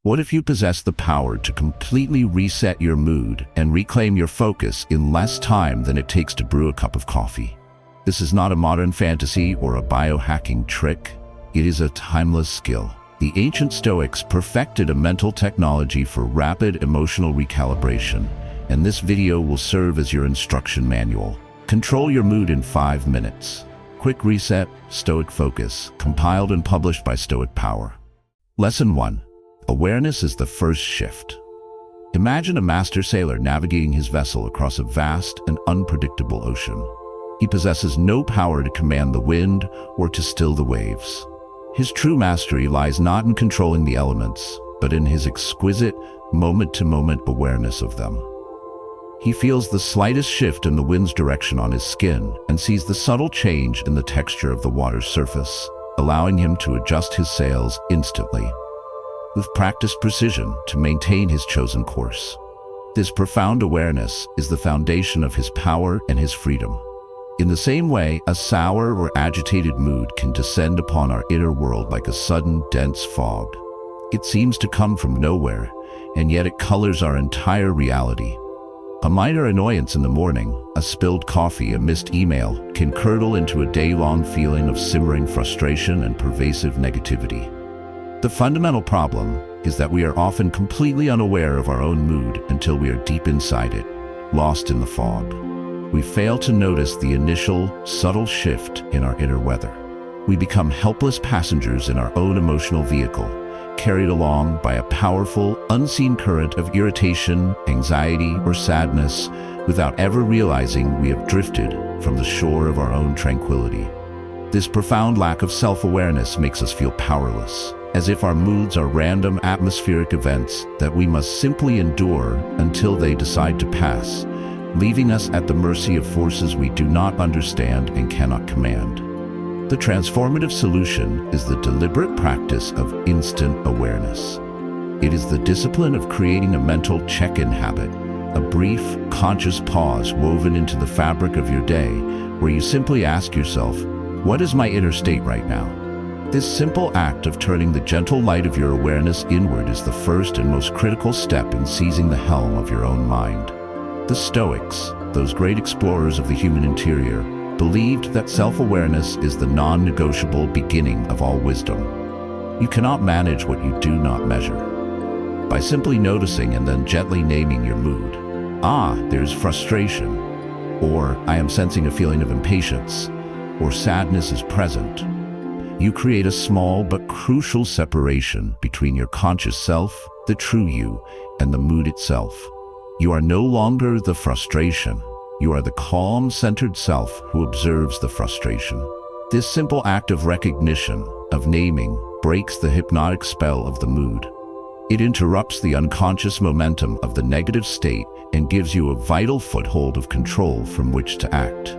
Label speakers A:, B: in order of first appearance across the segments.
A: What if you possess the power to completely reset your mood and reclaim your focus in less time than it takes to brew a cup of coffee? This is not a modern fantasy or a biohacking trick. It is a timeless skill. The ancient Stoics perfected a mental technology for rapid emotional recalibration, and this video will serve as your instruction manual. Control your mood in 5 minutes. Quick Reset, Stoic Focus, compiled and published by Stoic Power. Lesson 1. Awareness is the first shift. Imagine a master sailor navigating his vessel across a vast and unpredictable ocean. He possesses no power to command the wind or to still the waves. His true mastery lies not in controlling the elements, but in his exquisite, moment-to-moment awareness of them. He feels the slightest shift in the wind's direction on his skin and sees the subtle change in the texture of the water's surface, allowing him to adjust his sails instantly, with practiced precision to maintain his chosen course. This profound awareness is the foundation of his power and his freedom. In the same way, a sour or agitated mood can descend upon our inner world like a sudden, dense fog. It seems to come from nowhere, and yet it colors our entire reality. A minor annoyance in the morning, a spilled coffee, a missed email, can curdle into a day-long feeling of simmering frustration and pervasive negativity. The fundamental problem is that we are often completely unaware of our own mood until we are deep inside it, lost in the fog. We fail to notice the initial, subtle shift in our inner weather. We become helpless passengers in our own emotional vehicle, carried along by a powerful, unseen current of irritation, anxiety, or sadness, without ever realizing we have drifted from the shore of our own tranquility. This profound lack of self-awareness makes us feel powerless, as if our moods are random atmospheric events that we must simply endure until they decide to pass, leaving us at the mercy of forces we do not understand and cannot command. The transformative solution is the deliberate practice of instant awareness. It is the discipline of creating a mental check-in habit, a brief, conscious pause woven into the fabric of your day, where you simply ask yourself, what is my inner state right now? This simple act of turning the gentle light of your awareness inward is the first and most critical step in seizing the helm of your own mind. The Stoics, those great explorers of the human interior, believed that self-awareness is the non-negotiable beginning of all wisdom. You cannot manage what you do not measure. By simply noticing and then gently naming your mood, there's frustration, or I am sensing a feeling of impatience, or sadness is present, you create a small but crucial separation between your conscious self, the true you, and the mood itself. You are no longer the frustration. You are the calm, centered self who observes the frustration. This simple act of recognition, of naming, breaks the hypnotic spell of the mood. It interrupts the unconscious momentum of the negative state and gives you a vital foothold of control from which to act.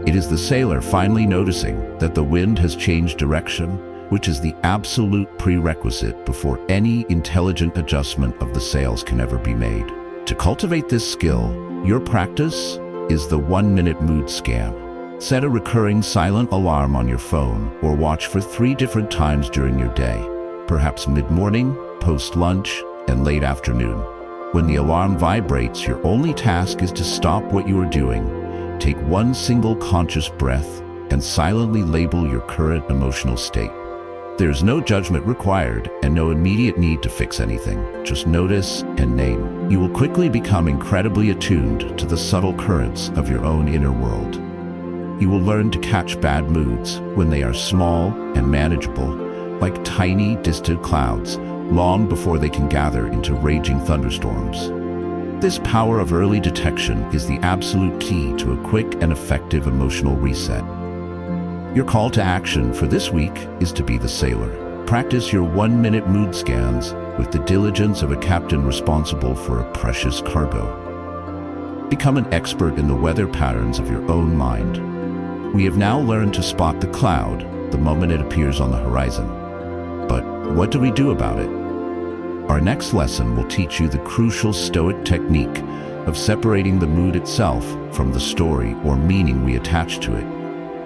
A: It is the sailor finally noticing that the wind has changed direction, which is the absolute prerequisite before any intelligent adjustment of the sails can ever be made. To cultivate this skill, your practice is the 1-minute mood scan. Set a recurring silent alarm on your phone or watch for 3 different times during your day, perhaps mid-morning, post-lunch, and late afternoon. When the alarm vibrates, your only task is to stop what you are doing, take one single conscious breath, and silently label your current emotional state. There's no judgment required and no immediate need to fix anything. Just notice and name. You will quickly become incredibly attuned to the subtle currents of your own inner world. You will learn to catch bad moods when they are small and manageable, like tiny, distant clouds, long before they can gather into raging thunderstorms. This power of early detection is the absolute key to a quick and effective emotional reset. Your call to action for this week is to be the sailor. Practice your 1-minute mood scans with the diligence of a captain responsible for a precious cargo. Become an expert in the weather patterns of your own mind. We have now learned to spot the cloud the moment it appears on the horizon. But what do we do about it? Our next lesson will teach you the crucial Stoic technique of separating the mood itself from the story or meaning we attach to it.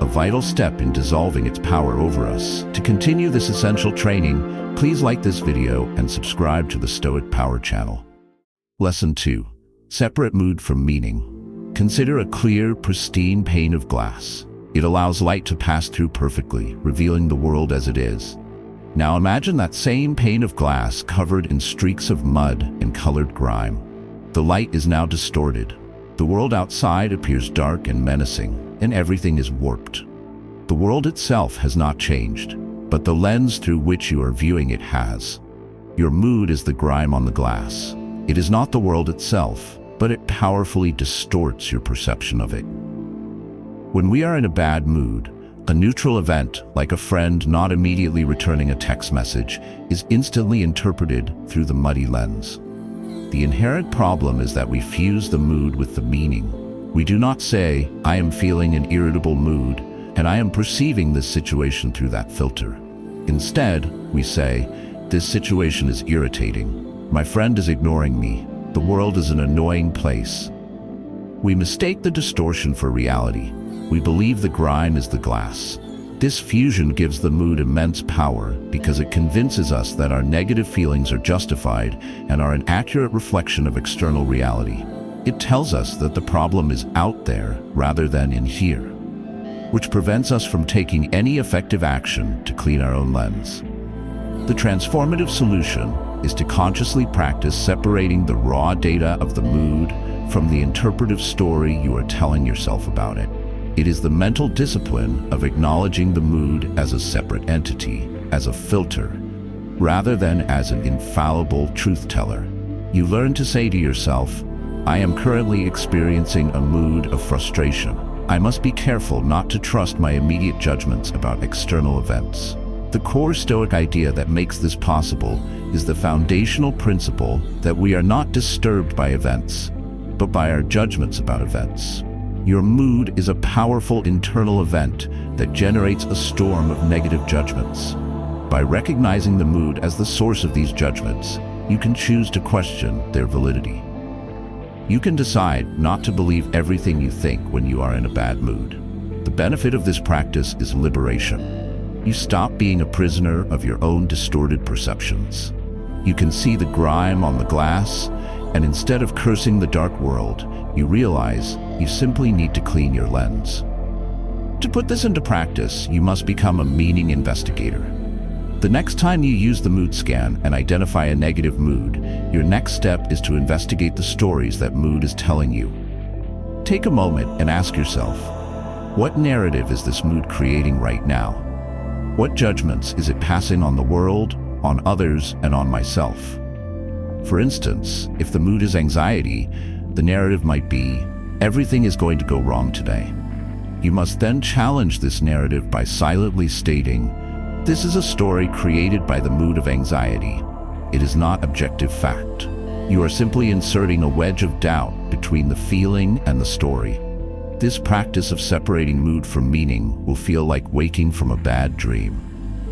A: a vital step in dissolving its power over us. To continue this essential training, please like this video and subscribe to the Stoic Power channel. Lesson 2. Separate mood from meaning. Consider a clear, pristine pane of glass. It allows light to pass through perfectly, revealing the world as it is. Now imagine that same pane of glass covered in streaks of mud and colored grime. The light is now distorted. The world outside appears dark and menacing, and everything is warped. The world itself has not changed, but the lens through which you are viewing it has. Your mood is the grime on the glass. It is not the world itself, but it powerfully distorts your perception of it. When we are in a bad mood, a neutral event, like a friend not immediately returning a text message, is instantly interpreted through the muddy lens. The inherent problem is that we fuse the mood with the meaning. We do not say, "I am feeling an irritable mood, and I am perceiving this situation through that filter." Instead, we say, "This situation is irritating. My friend is ignoring me. The world is an annoying place." We mistake the distortion for reality. We believe the grime is the glass. This fusion gives the mood immense power because it convinces us that our negative feelings are justified and are an accurate reflection of external reality. It tells us that the problem is out there rather than in here, which prevents us from taking any effective action to clean our own lens. The transformative solution is to consciously practice separating the raw data of the mood from the interpretive story you are telling yourself about it. It is the mental discipline of acknowledging the mood as a separate entity, as a filter, rather than as an infallible truth teller. You learn to say to yourself, "I am currently experiencing a mood of frustration. I must be careful not to trust my immediate judgments about external events." The core Stoic idea that makes this possible is the foundational principle that we are not disturbed by events, but by our judgments about events. Your mood is a powerful internal event that generates a storm of negative judgments. By recognizing the mood as the source of these judgments, you can choose to question their validity. You can decide not to believe everything you think when you are in a bad mood. The benefit of this practice is liberation. You stop being a prisoner of your own distorted perceptions. You can see the grime on the glass, and instead of cursing the dark world, you realize you simply need to clean your lens. To put this into practice, you must become a meaning investigator. The next time you use the mood scan and identify a negative mood, your next step is to investigate the stories that mood is telling you. Take a moment and ask yourself, what narrative is this mood creating right now? What judgments is it passing on the world, on others, and on myself? For instance, if the mood is anxiety, the narrative might be, "Everything is going to go wrong today." You must then challenge this narrative by silently stating, "This is a story created by the mood of anxiety. It is not objective fact." You are simply inserting a wedge of doubt between the feeling and the story. This practice of separating mood from meaning will feel like waking from a bad dream.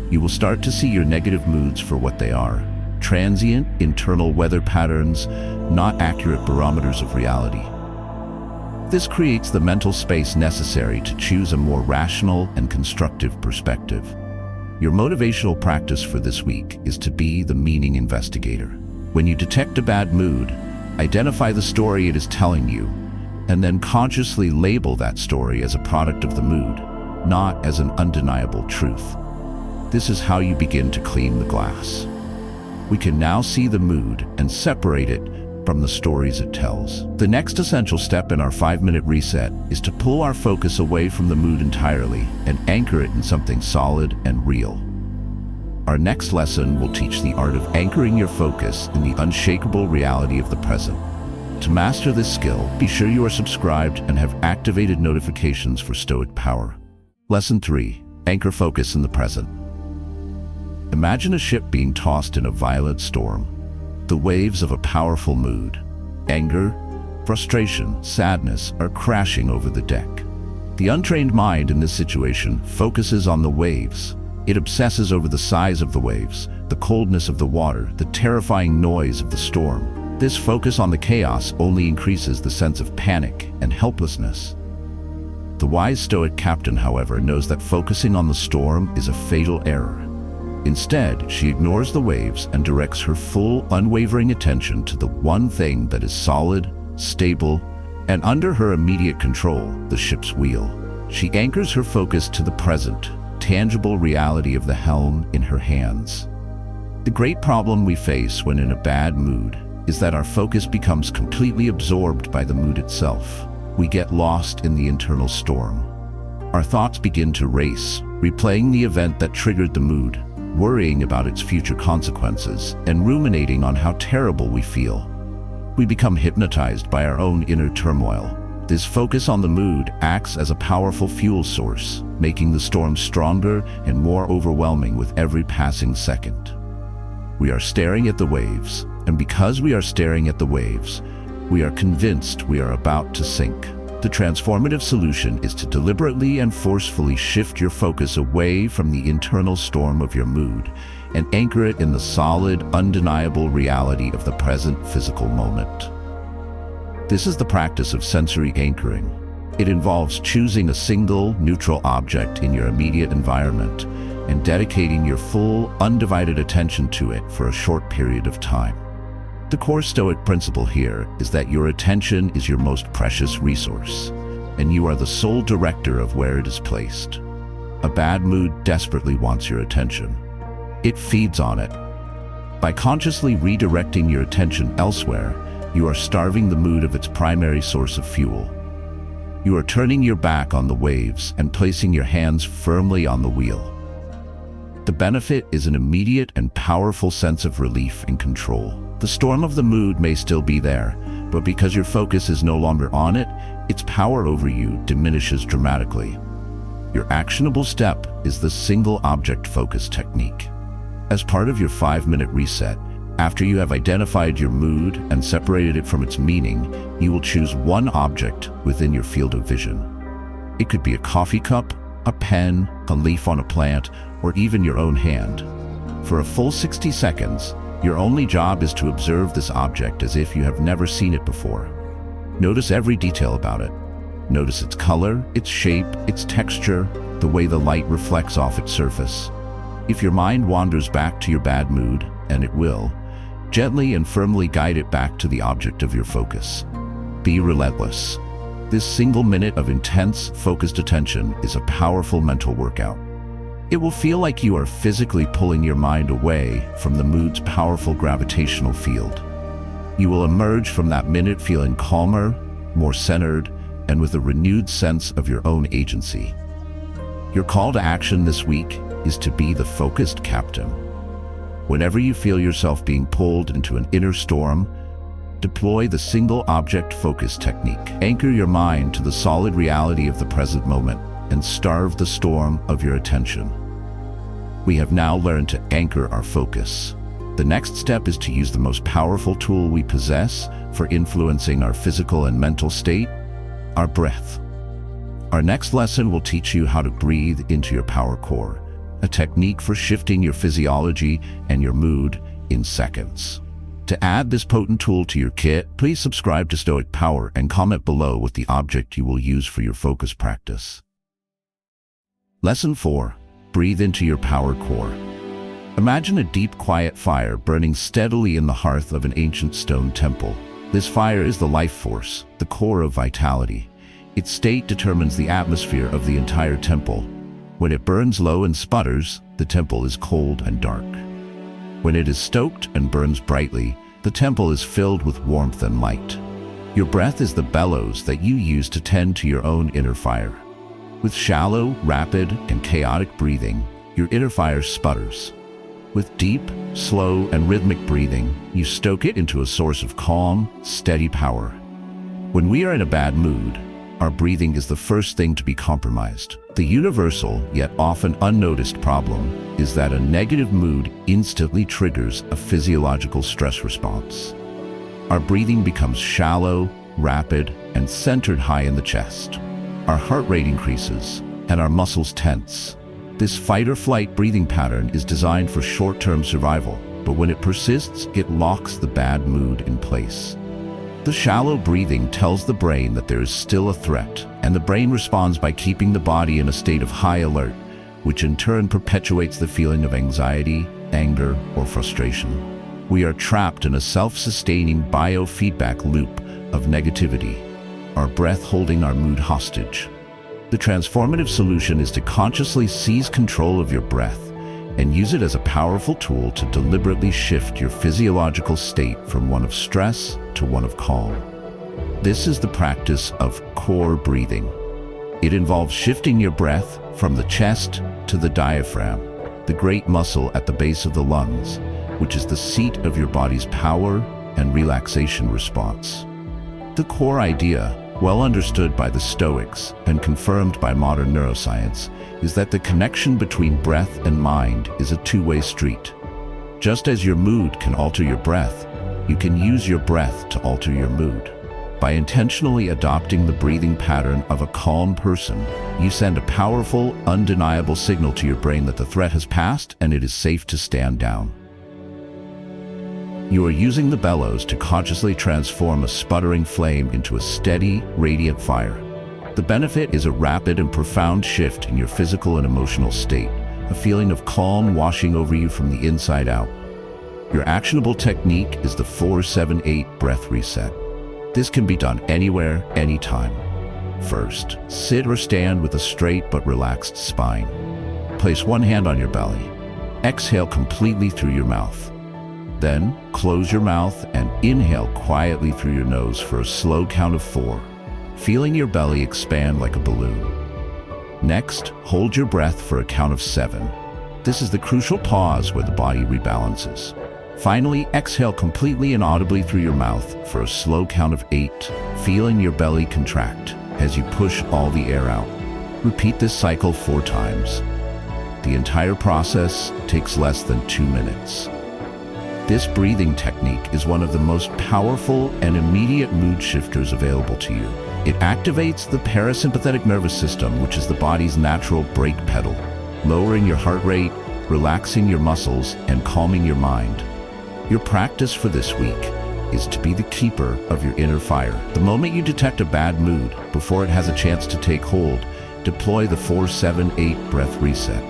A: You will start to see your negative moods for what they are: transient, internal weather patterns, not accurate barometers of reality. This creates the mental space necessary to choose a more rational and constructive perspective. Your motivational practice for this week is to be the meaning investigator. When you detect a bad mood, identify the story it is telling you, and then consciously label that story as a product of the mood, not as an undeniable truth. This is how you begin to clean the glass. We can now see the mood and separate it from the stories it tells. The next essential step in our 5-minute reset is to pull our focus away from the mood entirely and anchor it in something solid and real. Our next lesson will teach the art of anchoring your focus in the unshakable reality of the present. To master this skill, be sure you are subscribed and have activated notifications for Stoic Power. Lesson 3. Anchor focus in the present. Imagine a ship being tossed in a violent storm. The waves of a powerful mood, anger, frustration, sadness, are crashing over the deck. The untrained mind in this situation focuses on the waves. It obsesses over the size of the waves, the coldness of the water, the terrifying noise of the storm. This focus on the chaos only increases the sense of panic and helplessness. The wise Stoic captain, however, knows that focusing on the storm is a fatal error. Instead, she ignores the waves and directs her full, unwavering attention to the one thing that is solid, stable, and under her immediate control, the ship's wheel. She anchors her focus to the present, tangible reality of the helm in her hands. The great problem we face when in a bad mood is that our focus becomes completely absorbed by the mood itself. We get lost in the internal storm. Our thoughts begin to race, replaying the event that triggered the mood, worrying about its future consequences, and ruminating on how terrible we feel. We become hypnotized by our own inner turmoil. This focus on the mood acts as a powerful fuel source, making the storm stronger and more overwhelming with every passing second. We are staring at the waves, and because we are staring at the waves, we are convinced we are about to sink. The transformative solution is to deliberately and forcefully shift your focus away from the internal storm of your mood and anchor it in the solid, undeniable reality of the present physical moment. This is the practice of sensory anchoring. It involves choosing a single, neutral object in your immediate environment and dedicating your full, undivided attention to it for a short period of time. The core Stoic principle here is that your attention is your most precious resource, and you are the sole director of where it is placed. A bad mood desperately wants your attention. It feeds on it. By consciously redirecting your attention elsewhere, you are starving the mood of its primary source of fuel. You are turning your back on the waves and placing your hands firmly on the wheel. The benefit is an immediate and powerful sense of relief and control. The storm of the mood may still be there, but because your focus is no longer on it, its power over you diminishes dramatically. Your actionable step is the single object focus technique. As part of your 5-minute reset, after you have identified your mood and separated it from its meaning, you will choose one object within your field of vision. It could be a coffee cup, a pen, a leaf on a plant, or even your own hand. For a full 60 seconds, your only job is to observe this object as if you have never seen it before. Notice every detail about it. Notice its color, its shape, its texture, the way the light reflects off its surface. If your mind wanders back to your bad mood, and it will, gently and firmly guide it back to the object of your focus. Be relentless. This single minute of intense, focused attention is a powerful mental workout. It will feel like you are physically pulling your mind away from the mood's powerful gravitational field. You will emerge from that minute feeling calmer, more centered, and with a renewed sense of your own agency. Your call to action this week is to be the focused captain. Whenever you feel yourself being pulled into an inner storm, deploy the single object focus technique. Anchor your mind to the solid reality of the present moment and starve the storm of your attention. We have now learned to anchor our focus. The next step is to use the most powerful tool we possess for influencing our physical and mental state, our breath. Our next lesson will teach you how to breathe into your power core, a technique for shifting your physiology and your mood in seconds. To add this potent tool to your kit, please subscribe to Stoic Power and comment below with the object you will use for your focus practice. Lesson 4. Breathe into your power core. Imagine a deep, quiet fire burning steadily in the hearth of an ancient stone temple. This fire is the life force, the core of vitality. Its state determines the atmosphere of the entire temple. When it burns low and sputters, the temple is cold and dark. When it is stoked and burns brightly, the temple is filled with warmth and light. Your breath is the bellows that you use to tend to your own inner fire. With shallow, rapid, and chaotic breathing, your inner fire sputters. With deep, slow, and rhythmic breathing, you stoke it into a source of calm, steady power. When we are in a bad mood, our breathing is the first thing to be compromised. The universal, yet often unnoticed problem is that a negative mood instantly triggers a physiological stress response. Our breathing becomes shallow, rapid, and centered high in the chest. Our heart rate increases, and our muscles tense. This fight-or-flight breathing pattern is designed for short-term survival, but when it persists, it locks the bad mood in place. The shallow breathing tells the brain that there is still a threat, and the brain responds by keeping the body in a state of high alert, which in turn perpetuates the feeling of anxiety, anger, or frustration. We are trapped in a self-sustaining biofeedback loop of negativity, our breath holding our mood hostage. The transformative solution is to consciously seize control of your breath and use it as a powerful tool to deliberately shift your physiological state from one of stress to one of calm. This is the practice of core breathing. It involves shifting your breath from the chest to the diaphragm, the great muscle at the base of the lungs, which is the seat of your body's power and relaxation response. The core idea, well understood by the Stoics and confirmed by modern neuroscience, is that the connection between breath and mind is a two-way street. Just as your mood can alter your breath, you can use your breath to alter your mood. By intentionally adopting the breathing pattern of a calm person, you send a powerful, undeniable signal to your brain that the threat has passed and it is safe to stand down. You are using the bellows to consciously transform a sputtering flame into a steady, radiant fire. The benefit is a rapid and profound shift in your physical and emotional state, a feeling of calm washing over you from the inside out. Your actionable technique is the 4-7-8 breath reset. This can be done anywhere, anytime. First, sit or stand with a straight but relaxed spine. Place one hand on your belly. Exhale completely through your mouth. Then, close your mouth and inhale quietly through your nose for a slow count of 4, feeling your belly expand like a balloon. Next, hold your breath for a count of 7. This is the crucial pause where the body rebalances. Finally, exhale completely and audibly through your mouth for a slow count of 8, feeling your belly contract as you push all the air out. Repeat this cycle 4 times. The entire process takes less than 2 minutes. This breathing technique is one of the most powerful and immediate mood shifters available to you. It activates the parasympathetic nervous system, which is the body's natural brake pedal, lowering your heart rate, relaxing your muscles, and calming your mind. Your practice for this week is to be the keeper of your inner fire. The moment you detect a bad mood, before it has a chance to take hold, deploy the 4-7-8 breath reset.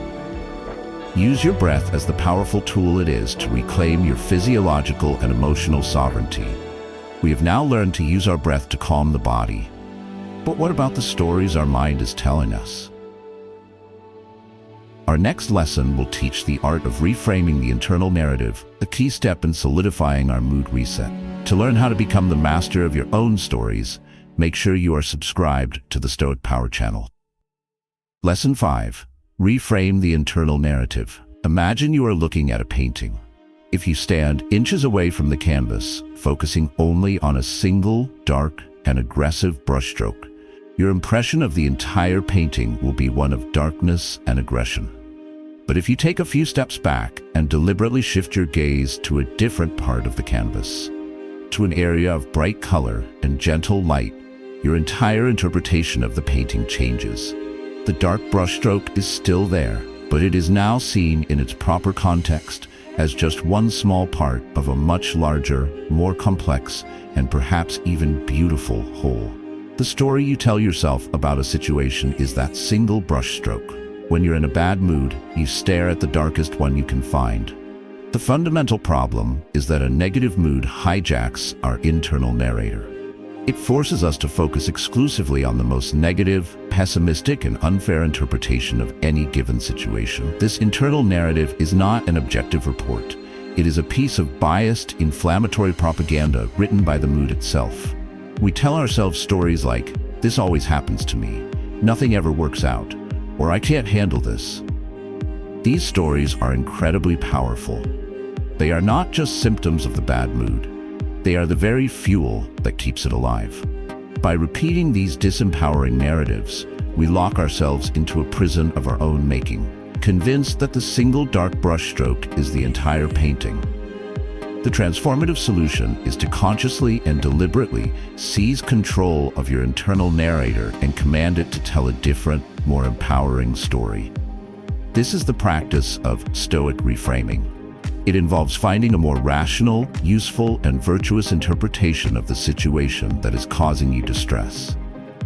A: Use your breath as the powerful tool it is to reclaim your physiological and emotional sovereignty. We have now learned to use our breath to calm the body. But what about the stories our mind is telling us? Our next lesson will teach the art of reframing the internal narrative, a key step in solidifying our mood reset. To learn how to become the master of your own stories, make sure you are subscribed to the Stoic Power channel. Lesson 5. Reframe the internal narrative. Imagine you are looking at a painting. If you stand inches away from the canvas, focusing only on a single, dark, and aggressive brushstroke, your impression of the entire painting will be one of darkness and aggression. But if you take a few steps back and deliberately shift your gaze to a different part of the canvas, to an area of bright color and gentle light, your entire interpretation of the painting changes. The dark brushstroke is still there, but it is now seen in its proper context as just one small part of a much larger, more complex, and perhaps even beautiful whole. The story you tell yourself about a situation is that single brushstroke. When you're in a bad mood, you stare at the darkest one you can find. The fundamental problem is that a negative mood hijacks our internal narrator. It forces us to focus exclusively on the most negative, pessimistic, and unfair interpretation of any given situation. This internal narrative is not an objective report. It is a piece of biased, inflammatory propaganda written by the mood itself. We tell ourselves stories like, "This always happens to me," "Nothing ever works out," or "I can't handle this." These stories are incredibly powerful. They are not just symptoms of the bad mood. They are the very fuel that keeps it alive. By repeating these disempowering narratives, we lock ourselves into a prison of our own making, convinced that the single dark brushstroke is the entire painting. The transformative solution is to consciously and deliberately seize control of your internal narrator and command it to tell a different, more empowering story. This is the practice of Stoic reframing. It involves finding a more rational, useful, and virtuous interpretation of the situation that is causing you distress.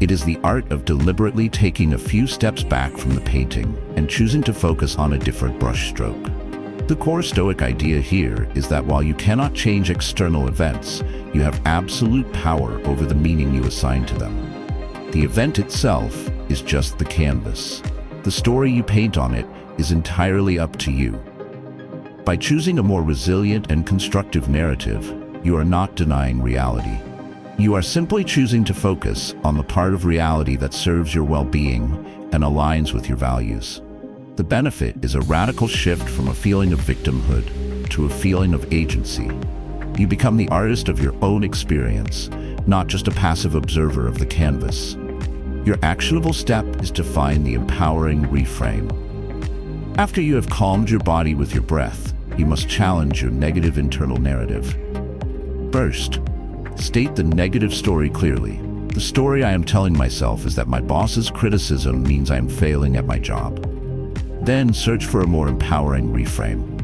A: It is the art of deliberately taking a few steps back from the painting and choosing to focus on a different brushstroke. The core Stoic idea here is that while you cannot change external events, you have absolute power over the meaning you assign to them. The event itself is just the canvas. The story you paint on it is entirely up to you. By choosing a more resilient and constructive narrative, you are not denying reality. You are simply choosing to focus on the part of reality that serves your well-being and aligns with your values. The benefit is a radical shift from a feeling of victimhood to a feeling of agency. You become the artist of your own experience, not just a passive observer of the canvas. Your actionable step is to find the empowering reframe. After you have calmed your body with your breath, you must challenge your negative internal narrative. First, state the negative story clearly. The story I am telling myself is that my boss's criticism means I am failing at my job. Then search for a more empowering reframe.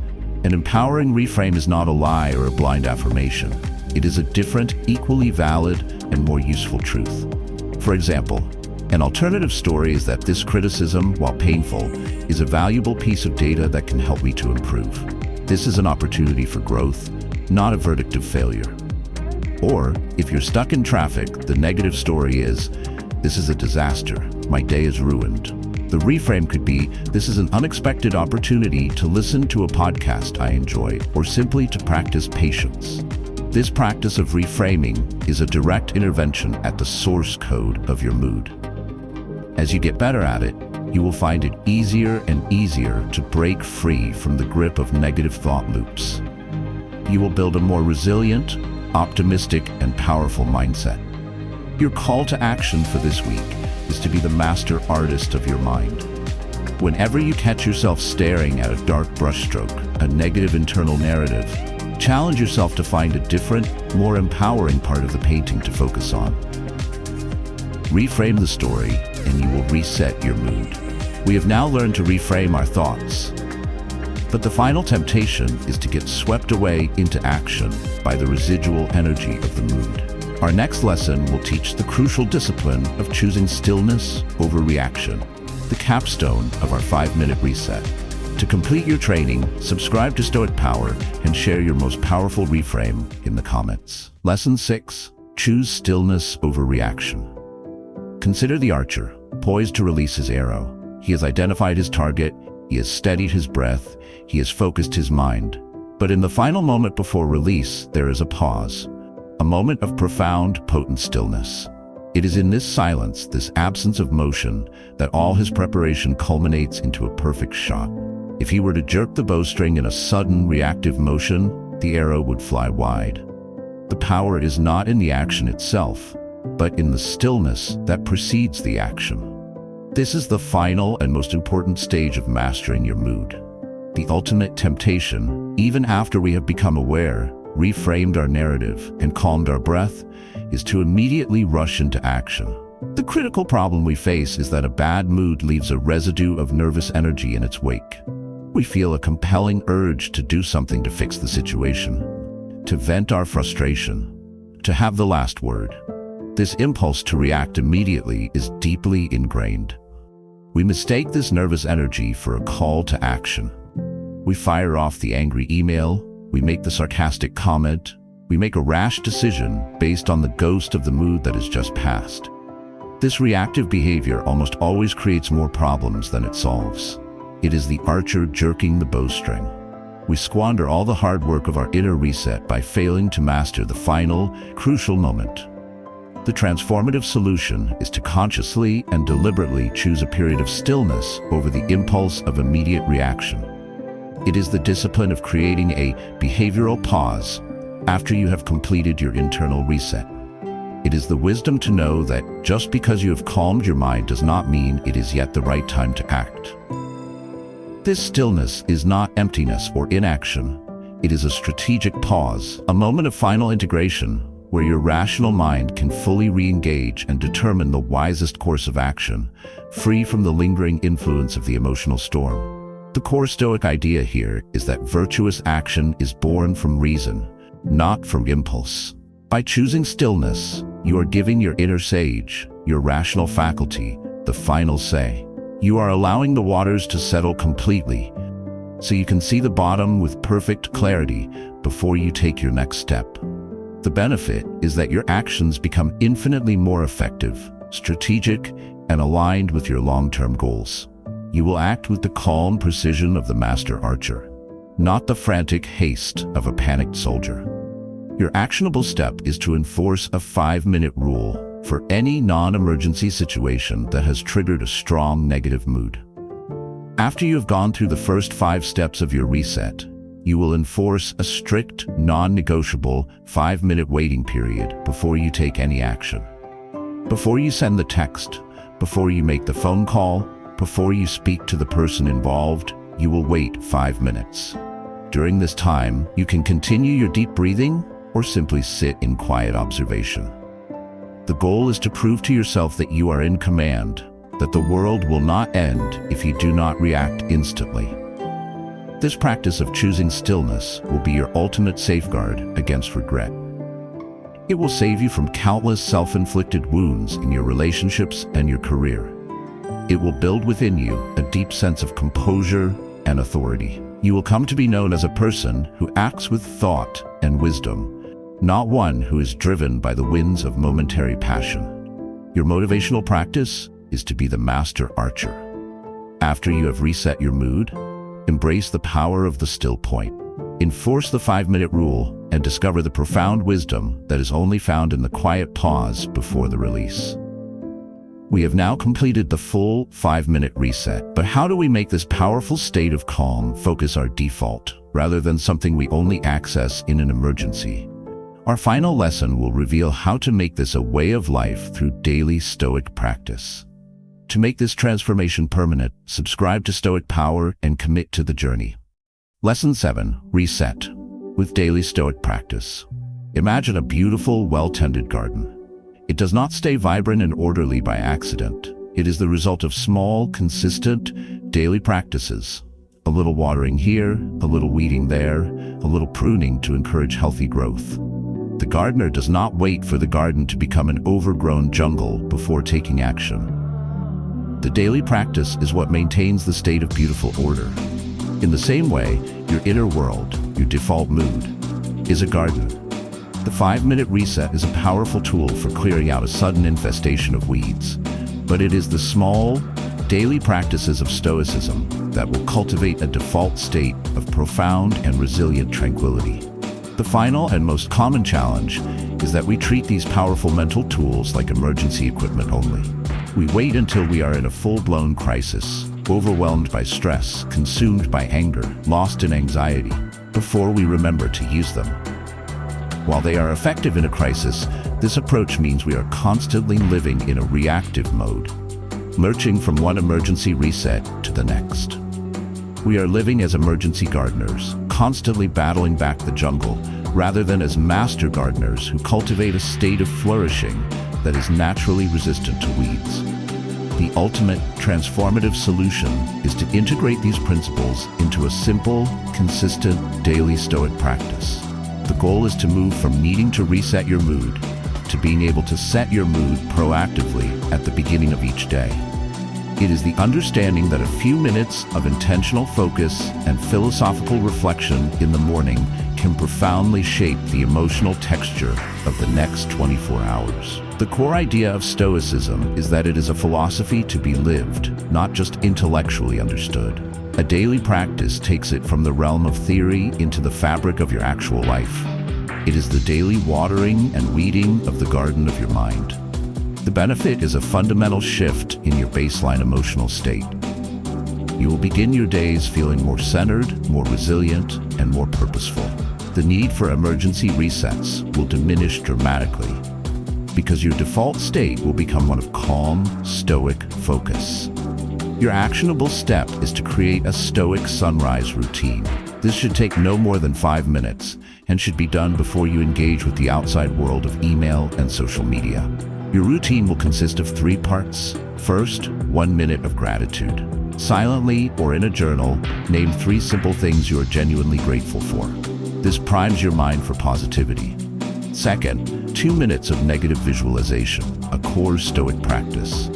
A: An empowering reframe is not a lie or a blind affirmation. It is a different, equally valid, and more useful truth. For example, an alternative story is that this criticism, while painful, is a valuable piece of data that can help me to improve. This is an opportunity for growth, not a verdict of failure. Or, if you're stuck in traffic, the negative story is, this is a disaster, my day is ruined. The reframe could be, this is an unexpected opportunity to listen to a podcast I enjoy, or simply to practice patience. This practice of reframing is a direct intervention at the source code of your mood. As you get better at it, you will find it easier and easier to break free from the grip of negative thought loops. You will build a more resilient, optimistic, and powerful mindset. Your call to action for this week is to be the master artist of your mind. Whenever you catch yourself staring at a dark brushstroke, a negative internal narrative, challenge yourself to find a different, more empowering part of the painting to focus on. Reframe the story, and you will reset your mood. We have now learned to reframe our thoughts. But the final temptation is to get swept away into action by the residual energy of the mood. Our next lesson will teach the crucial discipline of choosing stillness over reaction, the capstone of our 5-minute reset. To complete your training, subscribe to Stoic Power and share your most powerful reframe in the comments. Lesson 6. Choose stillness over reaction. Consider the archer, poised to release his arrow. He has identified his target, he has steadied his breath, he has focused his mind. But in the final moment before release, there is a pause. A moment of profound, potent stillness. It is in this silence, this absence of motion, that all his preparation culminates into a perfect shot. If he were to jerk the bowstring in a sudden, reactive motion, the arrow would fly wide. The power is not in the action itself, but in the stillness that precedes the action. This is the final and most important stage of mastering your mood. The ultimate temptation, even after we have become aware, reframed our narrative, and calmed our breath, is to immediately rush into action. The critical problem we face is that a bad mood leaves a residue of nervous energy in its wake. We feel a compelling urge to do something to fix the situation, to vent our frustration, to have the last word. This impulse to react immediately is deeply ingrained. We mistake this nervous energy for a call to action. We fire off the angry email, we make the sarcastic comment, we make a rash decision based on the ghost of the mood that has just passed. This reactive behavior almost always creates more problems than it solves. It is the archer jerking the bowstring. We squander all the hard work of our inner reset by failing to master the final, crucial moment. The transformative solution is to consciously and deliberately choose a period of stillness over the impulse of immediate reaction. It is the discipline of creating a behavioral pause after you have completed your internal reset. It is the wisdom to know that just because you have calmed your mind does not mean it is yet the right time to act. This stillness is not emptiness or inaction. It is a strategic pause, a moment of final integration where your rational mind can fully re-engage and determine the wisest course of action, free from the lingering influence of the emotional storm. The core Stoic idea here is that virtuous action is born from reason, not from impulse. By choosing stillness, you are giving your inner sage, your rational faculty, the final say. You are allowing the waters to settle completely, so you can see the bottom with perfect clarity before you take your next step. The benefit is that your actions become infinitely more effective, strategic, and aligned with your long-term goals. You will act with the calm precision of the master archer, not the frantic haste of a panicked soldier. Your actionable step is to enforce a 5-minute rule for any non-emergency situation that has triggered a strong negative mood. After you have gone through the first 5 steps of your reset, you will enforce a strict, non-negotiable 5-minute waiting period before you take any action. Before you send the text, before you make the phone call, before you speak to the person involved, you will wait 5 minutes. During this time, you can continue your deep breathing or simply sit in quiet observation. The goal is to prove to yourself that you are in command, that the world will not end if you do not react instantly. This practice of choosing stillness will be your ultimate safeguard against regret. It will save you from countless self-inflicted wounds in your relationships and your career. It will build within you a deep sense of composure and authority. You will come to be known as a person who acts with thought and wisdom, not one who is driven by the winds of momentary passion. Your motivational practice is to be the master archer. After you have reset your mood, embrace the power of the still point. Enforce the 5-minute rule and discover the profound wisdom that is only found in the quiet pause before the release. We have now completed the full 5-minute reset, but how do we make this powerful state of calm focus our default, rather than something we only access in an emergency? Our final lesson will reveal how to make this a way of life through daily Stoic practice. To make this transformation permanent, subscribe to Stoic Power and commit to the journey. Lesson 7. Reset with daily Stoic practice. Imagine a beautiful, well-tended garden. It does not stay vibrant and orderly by accident. It is the result of small, consistent, daily practices. A little watering here, a little weeding there, a little pruning to encourage healthy growth. The gardener does not wait for the garden to become an overgrown jungle before taking action. The daily practice is what maintains the state of beautiful order. In the same way, your inner world, your default mood, is a garden. The 5-minute reset is a powerful tool for clearing out a sudden infestation of weeds, but it is the small, daily practices of Stoicism that will cultivate a default state of profound and resilient tranquility. The final and most common challenge is that we treat these powerful mental tools like emergency equipment only. We wait until we are in a full-blown crisis, overwhelmed by stress, consumed by anger, lost in anxiety, before we remember to use them. While they are effective in a crisis, this approach means we are constantly living in a reactive mode, lurching from one emergency reset to the next. We are living as emergency gardeners, constantly battling back the jungle, rather than as master gardeners who cultivate a state of flourishing that is naturally resistant to weeds. The ultimate transformative solution is to integrate these principles into a simple, consistent, daily Stoic practice. The goal is to move from needing to reset your mood to being able to set your mood proactively at the beginning of each day. It is the understanding that a few minutes of intentional focus and philosophical reflection in the morning can profoundly shape the emotional texture of the next 24 hours. The core idea of Stoicism is that it is a philosophy to be lived, not just intellectually understood. A daily practice takes it from the realm of theory into the fabric of your actual life. It is the daily watering and weeding of the garden of your mind. The benefit is a fundamental shift in your baseline emotional state. You will begin your days feeling more centered, more resilient, and more purposeful. The need for emergency resets will diminish dramatically because your default state will become one of calm, Stoic focus. Your actionable step is to create a Stoic sunrise routine. This should take no more than 5 minutes and should be done before you engage with the outside world of email and social media. Your routine will consist of 3 parts. First, 1 minute of gratitude. Silently or in a journal, name 3 simple things you are genuinely grateful for. This primes your mind for positivity. Second, 2 minutes of negative visualization, a core Stoic practice.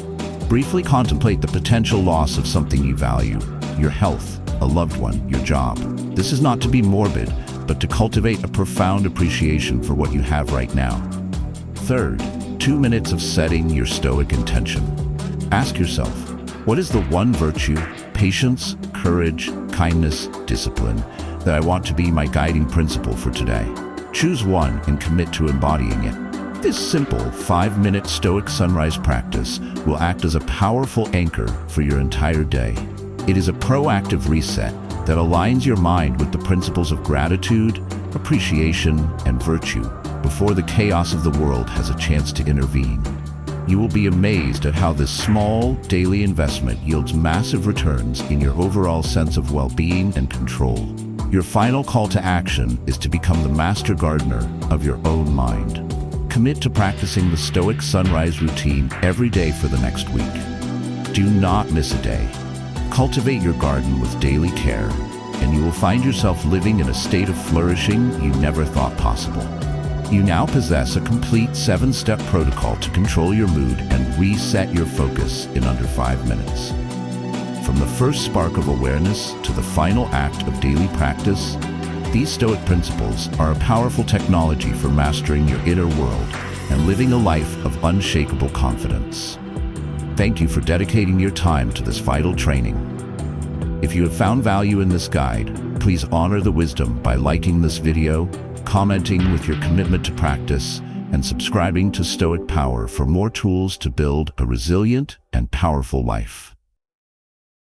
A: Briefly contemplate the potential loss of something you value, your health, a loved one, your job. This is not to be morbid, but to cultivate a profound appreciation for what you have right now. Third, 2 minutes of setting your Stoic intention. Ask yourself, what is the one virtue, patience, courage, kindness, discipline, that I want to be my guiding principle for today? Choose one and commit to embodying it. This simple 5-minute Stoic sunrise practice will act as a powerful anchor for your entire day. It is a proactive reset that aligns your mind with the principles of gratitude, appreciation, and virtue before the chaos of the world has a chance to intervene. You will be amazed at how this small, daily investment yields massive returns in your overall sense of well-being and control. Your final call to action is to become the master gardener of your own mind. Commit to practicing the Stoic sunrise routine every day for the next week. Do not miss a day. Cultivate your garden with daily care, and you will find yourself living in a state of flourishing you never thought possible. You now possess a complete 7-step protocol to control your mood and reset your focus in under 5 minutes. From the first spark of awareness to the final act of daily practice, these Stoic principles are a powerful technology for mastering your inner world and living a life of unshakable confidence. Thank you for dedicating your time to this vital training. If you have found value in this guide, please honor the wisdom by liking this video, commenting with your commitment to practice, and subscribing to Stoic Power for more tools to build a resilient and powerful life.